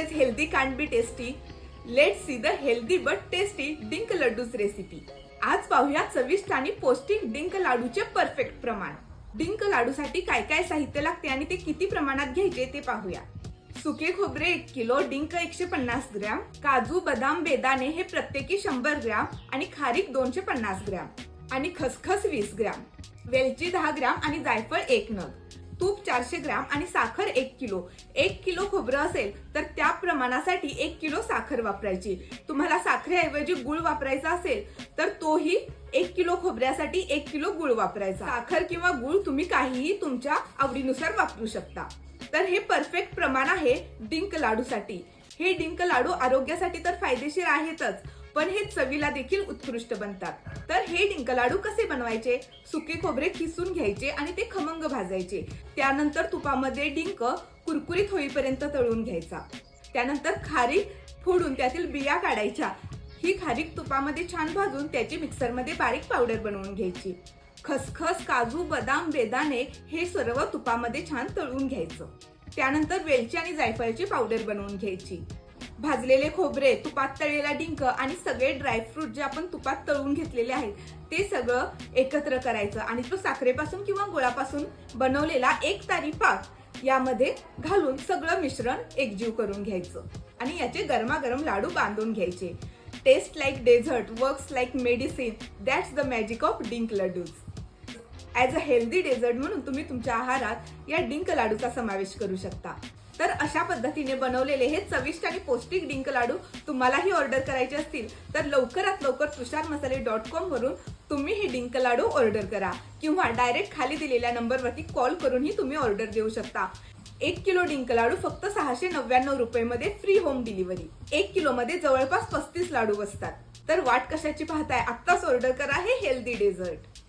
says healthy can't be tasty. Let's see the healthy but tasty डिंक लड्डूच recipe. आज पाहूया चविष्ट आणि पौष्टिक डिंक लाडूचे परफेक्ट प्रमाण. डिंक लाडूसाठी काय काय साहित्य लागते आणि ते किती प्रमाणात घ्यायचे ते पाहूया. सुके खोबरे 1 किलो, डिंक 150 ग्रॅम, काजू, बदाम, बेदाणे हे प्रत्येकी 100 ग्रॅम आणि खारीक 250 ग्रॅम आणि खसखस 20 ग्रॅम, वेलची 10 ग्रॅम आणि जायफळ 1 नग, तूप 400 ग्रॅम आणि साखर 1 किलो. 1 किलो खोबरं असेल तर त्या प्रमाणासाठी 1 किलो साखर वापरायची. तुम्हाला साखरेऐवजी गुळ वापरायचा असेल तर तोही 1 किलो खोबऱ्यासाठी 1 किलो गुळ वापरायचा. साखर किंवा गुळ तुम्ही काहीही तुमच्या आवडीनुसार वापरू शकता. तर हे परफेक्ट प्रमाण आहे डिंक लाडूसाठी. हे डिंक लाडू आरोग्यासाठी तर फायदेशीर आहेतच, पण हे चवीला देखील उत्कृष्ट बनतात. तर हे डिंक लाडू कसे बनवायचे? सुके खोबरे खिसून घ्यायचे आणि ते खमंग भाजायचे. त्यानंतर तुपामध्ये डिंक कुरकुरीत होईपर्यंत तळून घ्यायचा. त्यानंतर खारीक फोडून त्यातील बिया काढायच्या. ही खारीक तुपामध्ये छान भाजून त्याची मिक्सरमध्ये बारीक पावडर बनवून घ्यायची. खसखस, काजू, बदाम, बेदाणे हे सर्व तुपामध्ये छान तळून घ्यायचं. त्यानंतर वेलची आणि जायफळाची पावडर बनवून घ्यायची. भाजलेले खोबरे, तुपात तळलेला डिंक आणि सगळे ड्रायफ्रूट जे आपण तुपात तळून घेतलेले आहेत ते सगळं एकत्र करायचं आणि तो साखरेपासून किंवा गुळापासून बनवलेला एक तारी पाक यामध्ये घालून सगळं मिश्रण एकजीव करून घ्यायचं आणि याचे गरमागरम लाडू बांधून घ्यायचे. Taste like dessert, works like medicine, that's the magic of dink laddoos. As a healthy dessert म्हणून तुम्ही तुमच्या आहारात या डिंक लाडूचा समावेश करू शकता. तर अशा पद्धतीने बनवलेले हे चविष्ट आणि पौष्टिक डिंक लाडू तुम्हालाही ऑर्डर करायचे असतील तर लवकरात लवकर तुषारमसाले.com वरून तुम्ही हे डिंक लाडू ऑर्डर करा किंवा डायरेक्ट खाली दिलेल्या नंबरवरती कॉल करूनही तुम्ही ऑर्डर देऊ शकता. 1 किलो डिंक लाडू फक्त 699 रुपये फ्री होम डिलिव्हरी. 1 किलो मध्ये जवळपास 35 लाडू बसतात. तर वाट कशाची पाहताय? आत्ताच ऑर्डर करा हे हेल्दी डेझर्ट.